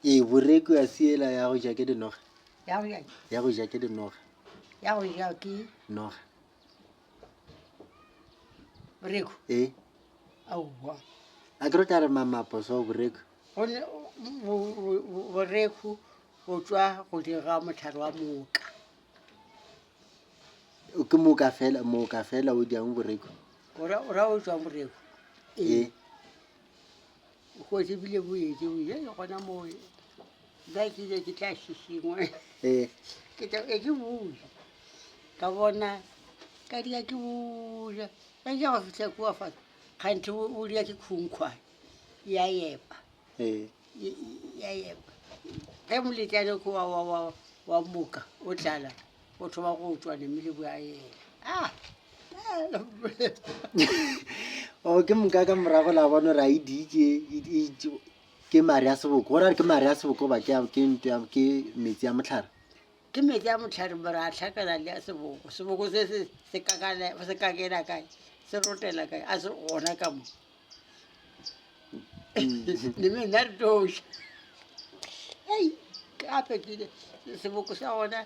e boreku a siela ya go ja ke dinoga ya go ja ya go ja ke dinoga ya go ja ke noga boreku aowa a ke re tla re mamaposo wa boreku boreku go tswa go dira motlhare wa moka ke mooka fela o diang boreku ora o tswang boreku e go tsebile boetse e gona mo ba ke tla šešingwe ke buja ka bona ka dia ke buja ka ja go fitlha kua fa kganthe o dia ke khunkhwa ya yepa ya yepa ge moletlane ko wa moka o tlala o thoba go tswa nemele bo a yela o ke moka ka morago la bona re a editse ke mare a seboko gore ke mare a seboko ba ke metsi a motlhare ke metsi a motlhare bare a tlhakana le a seboko se kakela kae se rotela kae a se gona ka mo neme nna re toša ei gape ke seboko sa gona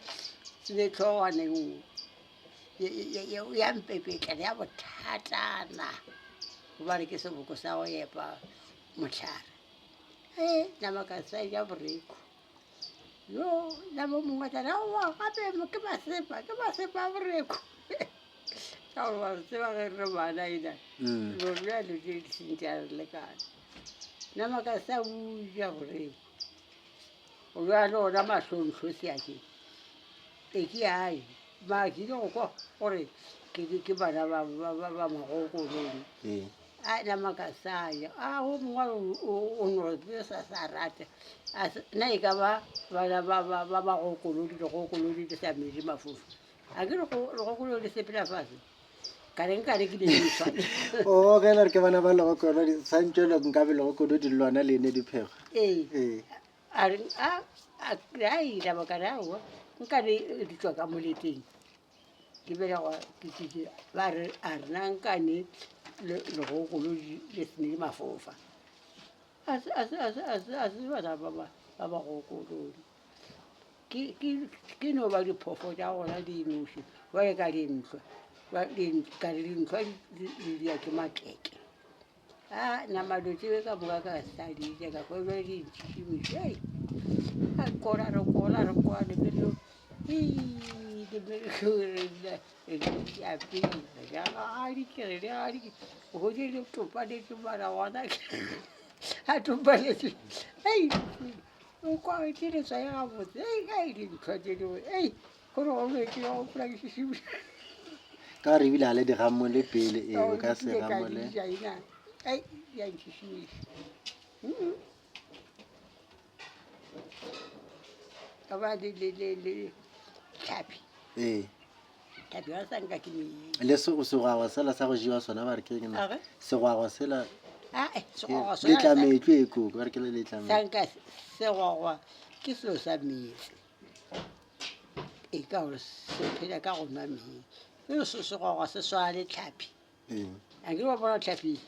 se le tlhoganeng ya mpepetla ya bothatana goba re ke seboko sa go epa motlhare nama ka sa ja boreko yo nama mongwe tla wa gape ke masepa a boreko ka gore ba tseba ge re bana ena lobjalo tse di sentse a re lekana nama ka sa buja boreko go bja le ona mahlontlho seake ke ae makile go kwa gore ke bana ba magokolong nama ka saya go mongwe o nobe sa rata nna e ka ba bana ba magokolodi legokolodi le sa medi mafofa a ke legokolodi sepela fase ka reng ke dinoswane o gela re ke bana ba legokolodi santse nka be legokolodi le lona le ene diphego a reng a ila ba ka re aowa nka di tswa ka moleteng ke belegwa ba re a rena nkane legogolodi le sene mafofa a se bana ba bagokolodi ke no ba diphofo tša gona dinoši bale ka dintlwa ka re dintlwa di dia ke makeke namalo tsebe ka moka ka saditše ka kwele dintšhimiše a kola re lebelelo godi le topanetse bana gona a topanetse o kwagetse letswa ya gabotse dintlhwa tse dingwe gore go metse ya go pola ke šešimo ka re ebile a le digamole pele o ka se gamole ya ntšhišimiša ka ba le tlhapi tlhapi ga sanka ke le segwagwa sela sa go jewa sona ba re ke segwagwa sela letlametlo e koko ba re ke le letlametlo sanka segwagwa ke selo sa meetse e ka gore se phela ka go nwa meetse segwagwa se swana le tlhapi a ke ba bona tlhapi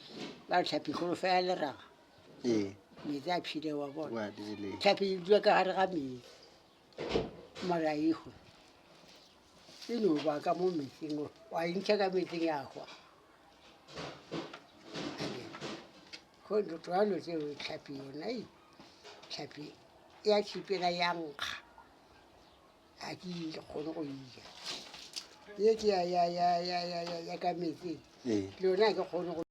ba re tlhapi kgolo fela leraga meetse a phile wa bona tlhapi e dula ka gare ga meetse mara egwe e no ba ka mo metseng wa intšha ka metseng ya gwa kgontothoano tseo tlhapi yona tlhapi ya tšhipela ya nkga a ke kgone go ija ye ke ya ka metseng le yona ke kgone go